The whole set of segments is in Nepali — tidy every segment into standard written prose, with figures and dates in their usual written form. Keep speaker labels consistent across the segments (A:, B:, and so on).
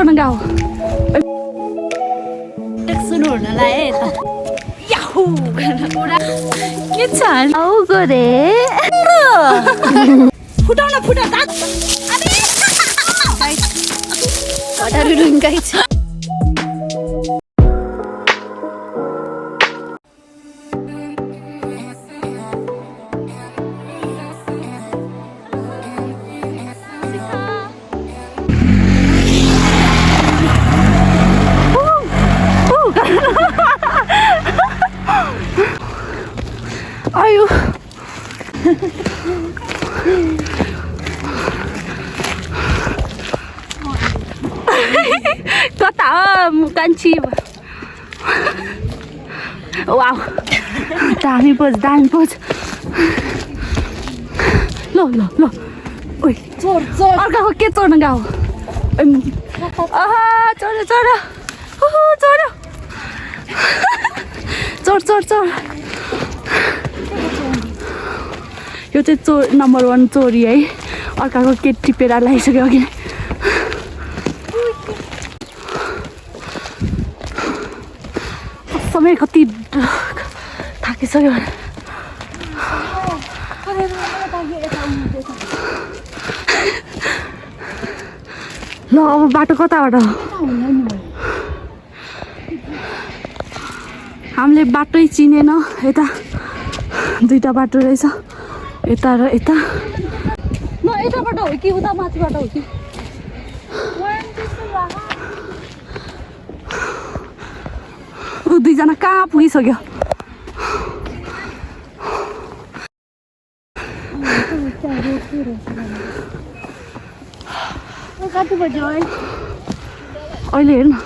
A: चढ्न गाउँ सुन्नु हुनलाई है त याहु के छ औ गरे फुटाउन फुटा दात हटारु रुङ्गाइ छ आयो कता कान्छी वाउ दामी पोज ल ल ल ओइ चोर अर्काको के चोर्न गाउँ आहा चोर चोर चोर चोर चोर यो चाहिँ चोर नम्बर 1 चोरी है अर्काको के टिपेर लगाइसक्यो अघि समय कति थाकिसक्यो ल अब बाटो कताबाट हामीले बाटै चिनेन यता दुईटा बाटो रहेछ यता र यता न यताबाट हो कि उता माथिबाट हो कि ऊ दुईजना कहाँ पुगिसक्यो कति बज्यो अहिले हेर्नु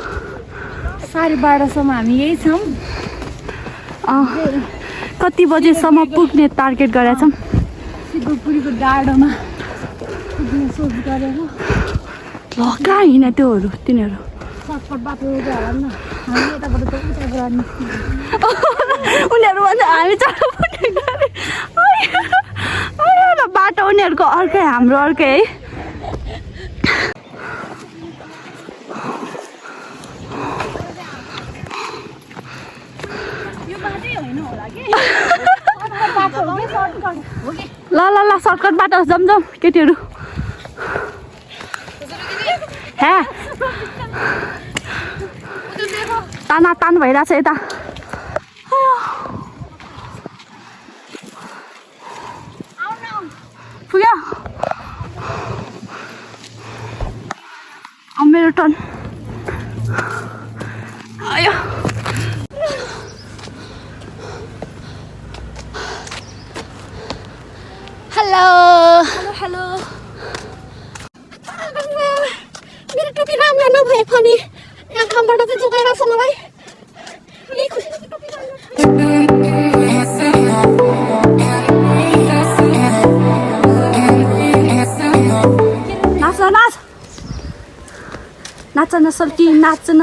A: 12:30 हामी यही छौँ कति बजेसम्म पुग्ने टार्गेट गरेका छौँ शिवपुरीको डाँडोमा पुग्ने सोच गरेको ल कहाँ हिँड्ने त्योहरू तिनीहरू सर्टकट बाटो होला नि हामी यताबाट त उताबाट निस्किन्छ उनीहरू भन्छ हामी चाँडो पुग्ने गरे बाटो उनीहरूको अर्कै हाम्रो अर्कै है ल ल ल सर्टकट बाटो जाउँ केटीहरू हे तान भइरहेछ यता पुग्यो मेरो टर्न आयो हेलो हेलो मेरो टोपी राम्रो नभए पनि यहाँ कामबाट चाहिँ जोगाइरहेको छ मलाई नाच नाच नाच न सल्टी नाच न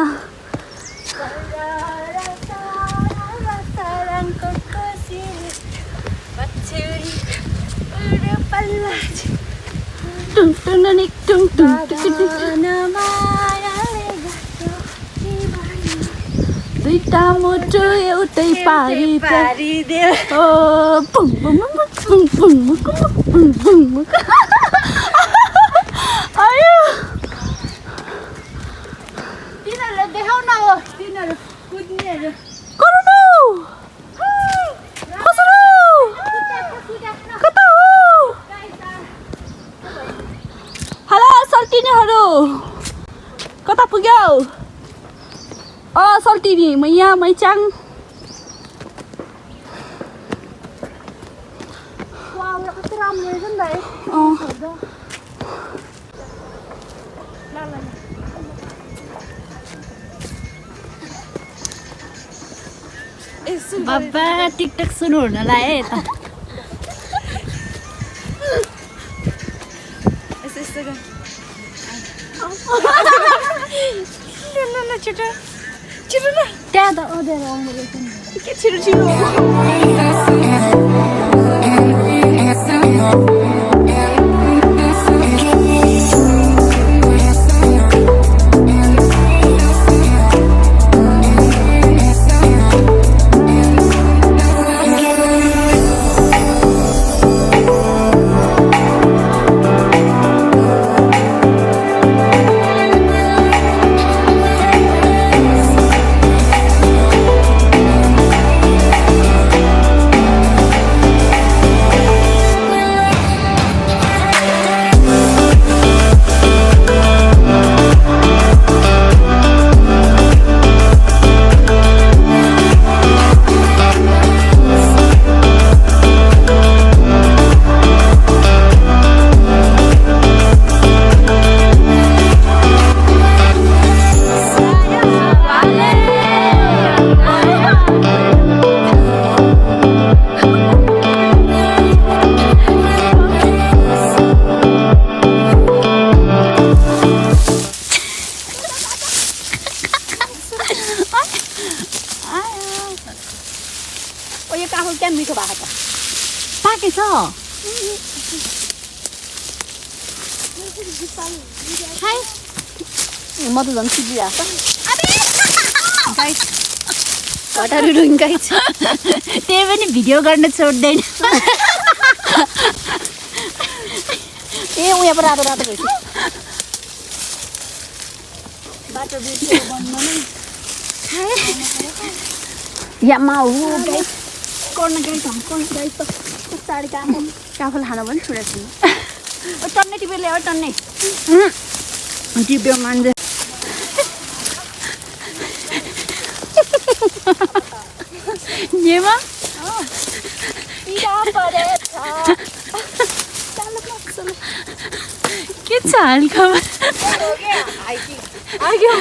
A: दुईटा मोटो एउटै पारिदियो आयो तिनीहरूले देखाउन हो तिनीहरू कुद्नेहरू कता हो हेलो सल्टिनेहरू कता पुग्यौ सल्टिनी मैया मैचाङ कस्तो राम्रो रहेछ नि त बाबा टिकटक सुरु हुनलाई है यता छिटो छिटो न त्यहाँ त अँध्यारो आउनु रहेछ के छिटो छिटो
B: ओ यो काफल क्या मिठो भएको छ
A: पाकेछ
B: खाए म त झन् सिकिरहेको छ गाइस घटारु रुङ गाइस
A: त्यही पनि भिडियो गर्न छोड्दैन
B: ए उहाँ पर रातो रातो भइसक्यो बाटो बिर्सेर बन्नु नै यामा हो गाइस
A: कर्न गाइस
B: गाइस त साडी
A: काफल खान पनि छोडेको छु
B: ओ टन्ने टिपेर ल्याऊ टन्ने
A: टिप्यो मान्छे नेमा के छ हालखबर आयो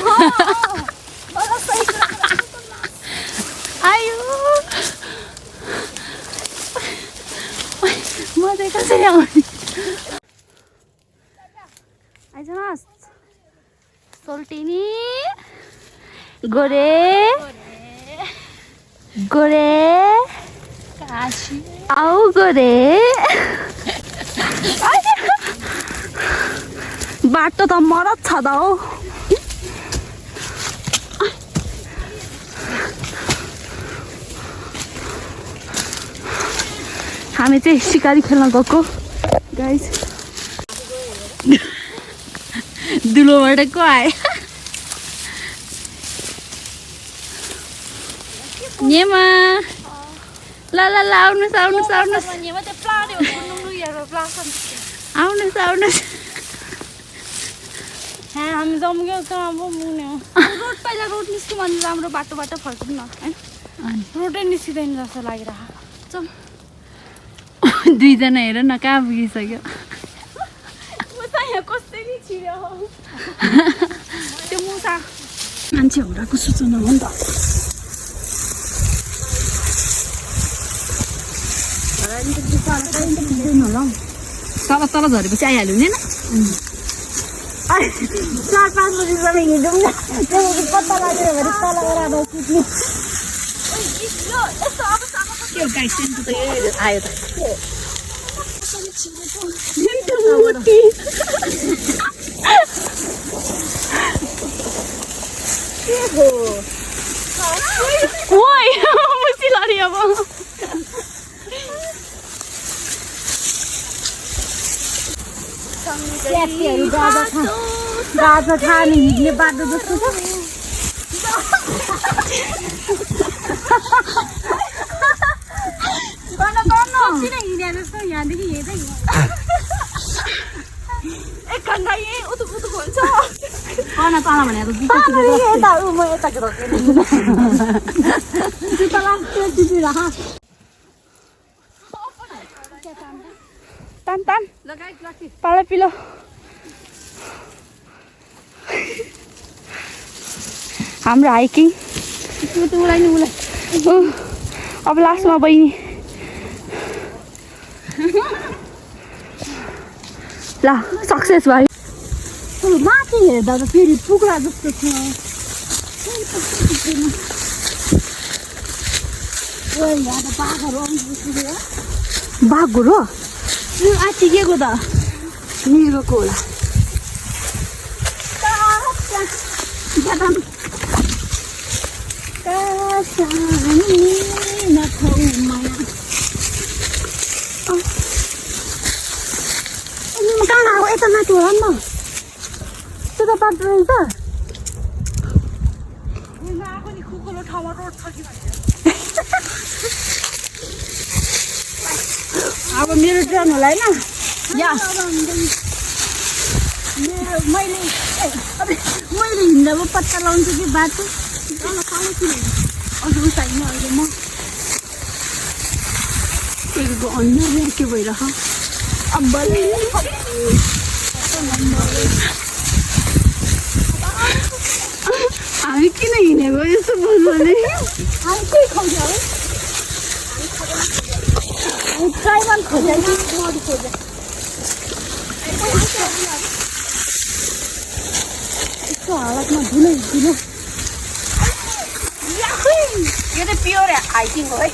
A: म चाहिँ कसरी आउने आइजनुहोस् सोल्टिनी गोरे गोरे
B: काशी
A: आऊ गोरे बाटो त मरत छ त हौ हामी चाहिँ सिकारी खेल्न गएको गाइस दुलोबाट को आयो नेमा ल ल ल आउनुहोस् आउनुहोस् आउनुहोस् आउनुहोस् आउनुहोस्
B: हामी जम्क्यो कहाँ अब मुने रोड पहिला रोड निस्क्यो भने राम्रो बाटोबाट फर्कौँ न है रोडै निस्किँदैन जस्तो लागिरहेको
A: चल दुईजना हेर न कहाँ पुगिसक्यो
B: कसरी छिर्यो त्यो मुसा
A: मान्छे हुँदाको सूचना हो नि त तल तल झरेपछि आइहाल्यो नि
B: 4-5 बजीसम्म हिँडौँ न त्यो पत्ता लागेर भने तल गएर कुद्नु
A: के गाइस त आयो त ओइ मुसी लडी अब
B: ट्याक्सीहरू गाजा खाने हिँड्ने बाटो जस्तो छ यहाँदेखि हेर्दै
A: एक घन्टा यहीँ उतुक उतुक हुन्छ
B: कन तल भनेर
A: तान तान पालो पिलो हाम्रो हाइकिङ अब लास्टमा बहिनी ल सक्सेस भयो
B: माथि हेर्दा त फेरि पुग्रा जस्तो छ
A: बाघहरू आँटिकेको त निर्गएको होला
B: कहाँ गएको यता माथि होला नि त त्यो त बाटो रहेछ अब मेरो ट्रेन होला होइन मैले हिँड्दा पो पत्ता लगाउँछु कि बाटो
A: अझ छैन अहिले म एकको अनुहार के भइरह हामी किन हिँडेको यस्तो बुझ्ने
B: ट्राइबल खोजेन मधु खोजे यस्तो हालतमा धुलो यो चाहिँ प्योर हाइकिङ हो है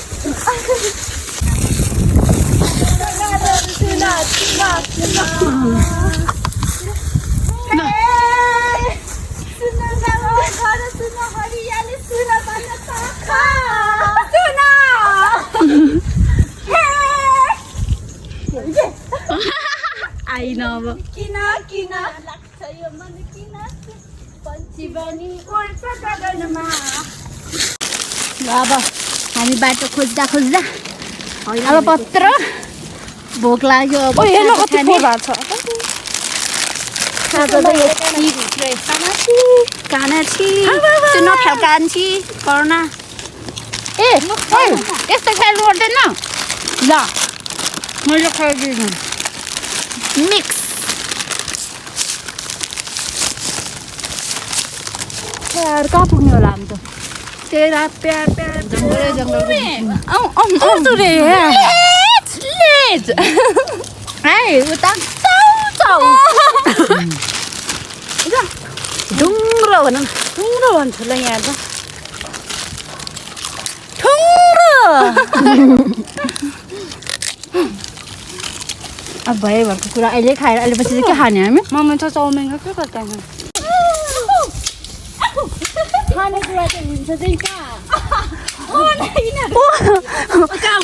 A: आइन अब
B: किन किन लाग्छ यो मन किन पन्छी बनी उड्छ गगनमा
A: अब हामी बाटो खोज्दा खोज्दा अब पत्र भोक लाग्यो अब
B: हेर्न कति फोहोर भएको छ
A: कानाची त्यो नखाउ कान्छी करुणा ए यस्तो खानु पर्दैन ल मैले खाइदिनु मिक्स यार कहाँ पुग्ने होला हामी त तेरा प्यार प्यार जङ्गलै जङ्गल उता ढुङ्ग्रो भन
B: ठुङ्ग्रो भन्छु ल यहाँ त
A: अब भयो भएको कुरा अहिले खाएर अहिले पछि चाहिँ के खाने हामी
B: मम्मी त चाउमिन के गर्दैन खाने कुरा चाहिँ हुन्छ चाहिँ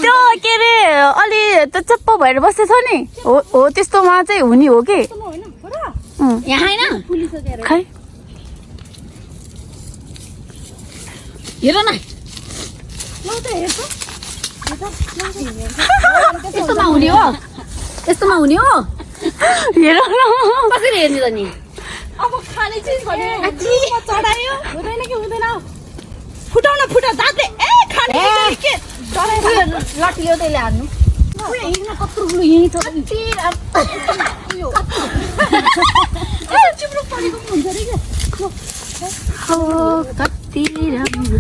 A: त्यो के अरे अलि त्यो चप्प भएर बसेछ नि हो त्यस्तोमा चाहिँ हुने हो कि यहाँ होइन खै हेर न यस्तोमा हुने हो यस्तोमा हुने हो हेर न कसरी हेर्ने त नि
B: अब खाने चिज चढायो हुँदैन कि हुँदैन फुटाउन फुटा दाँतले ए खाने के
A: लट्ठी ल्याउ त्यसले हान्नु
B: हिँड्न कत्रो यहीँ छ चिप्लो परेको पनि हुन्छ अरे
A: कति राम्रो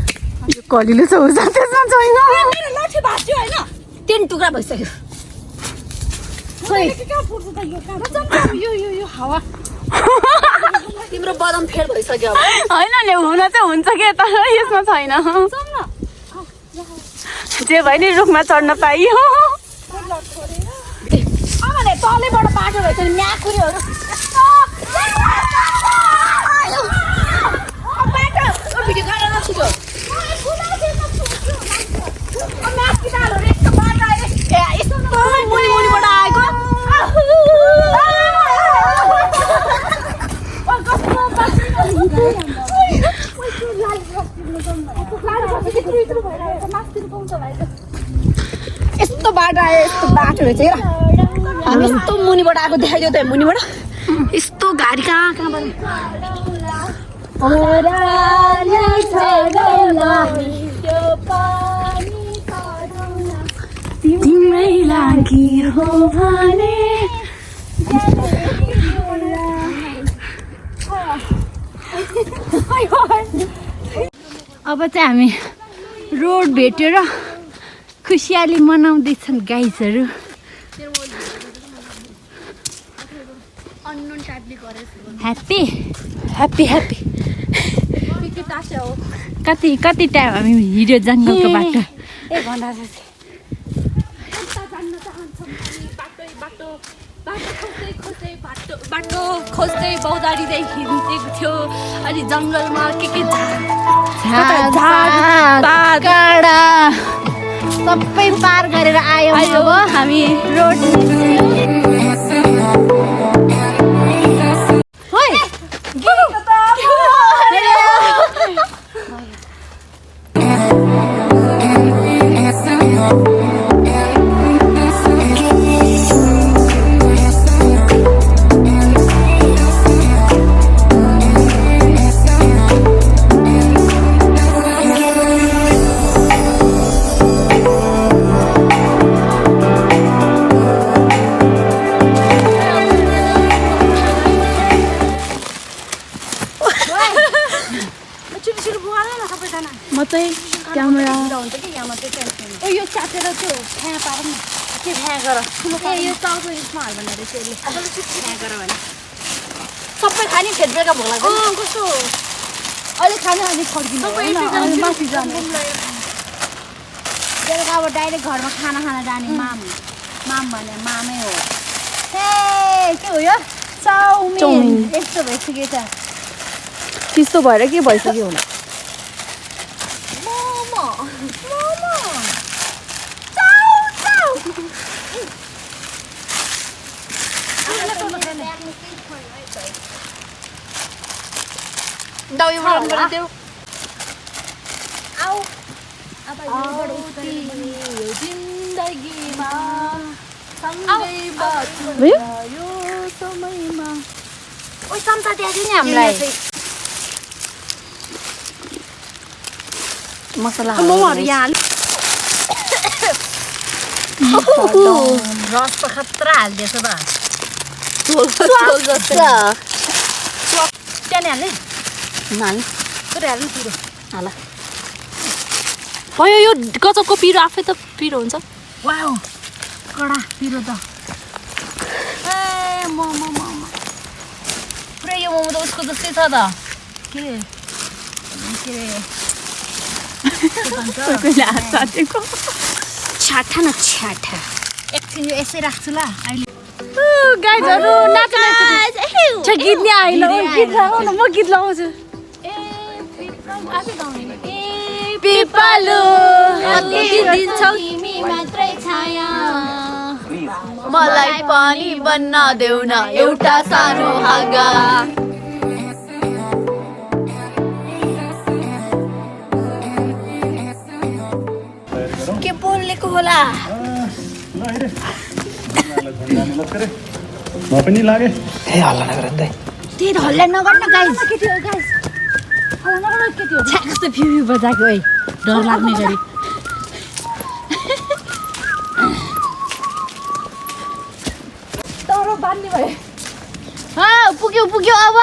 A: यो कलिलो छ त्यसमा छैन
B: मेरो लाठी भाँच्यो होइन
A: 3 टुक्रा भइसक्यो
B: कहाँ फुट्छ त यो यो हावा
A: तिम्रो बदम फेल भइसक्यो होइन नि हुन चाहिँ हुन्छ के तर यसमा छैन जे भयो नि रुखमा चढ्न पाइयो
B: तलैबाट बाटो रहेछ नि म्याकुरीहरू
A: भिडियो गरेर नछिटो मुनिबाट आएको यस्तो बाटो आयो यस्तो बाटो रहेछ हेर हामी यस्तो मुनिबाट आएको देखाइदियो त मुनिबाट यस्तो गाडी कहाँबाट तिम्रै लागि हो भने अब चाहिँ हामी रोड भेटेर खुसियाली मनाउँदैछन् गाइजहरू ह्याप्पी ह्याप्पी ह्याप्पी कति कति टाइम हामी हिँड्यो जङ्गलको बाटो
B: 1 घन्टा बाटो खोज्दै बौदारीदै हिँडेको थियो अनि जङ्गलमा के
A: काँडा सबै पार गरेर आयो अब
B: हामी रोड
A: म चाहिँ क्यामेरा
B: हुन्छ कि यहाँ मात्रै टेन्सन यो च्यातेर त्यो फ्या पारौँ न के फ्या गर यो टाउको यसमा हाल्दैन रहेछ यसले फ्या गर भने
A: सबै खाने फेदबेका भोला
B: कस्तो
A: अहिले खाने अनि फर्किनु
B: माथि जानु बेलुका अब डाइरेक्ट घरमा खाना जाने माम भने मामै हो। हे के हो यो चाउमिन यस्तो भइसक्यो त।
A: त्यस्तो भएर के भइसक्यो होला।
B: मोमो चाउ
A: दाउ यो बनाउनु पर्यो त्यो।
B: आउ
A: जिन्दगीमा यो समयमा
B: ओइ चम्चा दिएको नि हामीलाई।
A: मसला
B: मोमोहरू यहाँ रस त खतरा हालिदिएछ त। त्यहाँ हाल्ने पुरै हाल्नु पिरो
A: हाल भयो। यो गजबको पिरो आफै त पिरो हुन्छ।
B: वाउ कडा पिरो त। ए मोमो पुरै यो मोमो त उसको जस्तै छ त। के
A: कोहीले हात चाटेको
B: छाटा न छाटा। एकछिन यो यसै राख्छु ल अहिले।
A: गाइजहरु नाच गीत नि आएन। गीत लगाउ न, म गीत लगाउँछु। पिपालु दिन्छौ
B: तिमी मात्रै छाया
A: मलाई पनि बन्न देऊ न एउटा सानो हाँगा।
B: के बोलेको होला?
C: म पनि लागे।
A: ए हल्ला नगर त।
B: त्यही त हल्ला नगर्न गाइस। हल्ला नगर्न केटी हो। छ्या कस्तो फिउ बजाएको है, डर लाग्ने गरी।
A: तर बान्ने भयो।
B: पुग्यो अब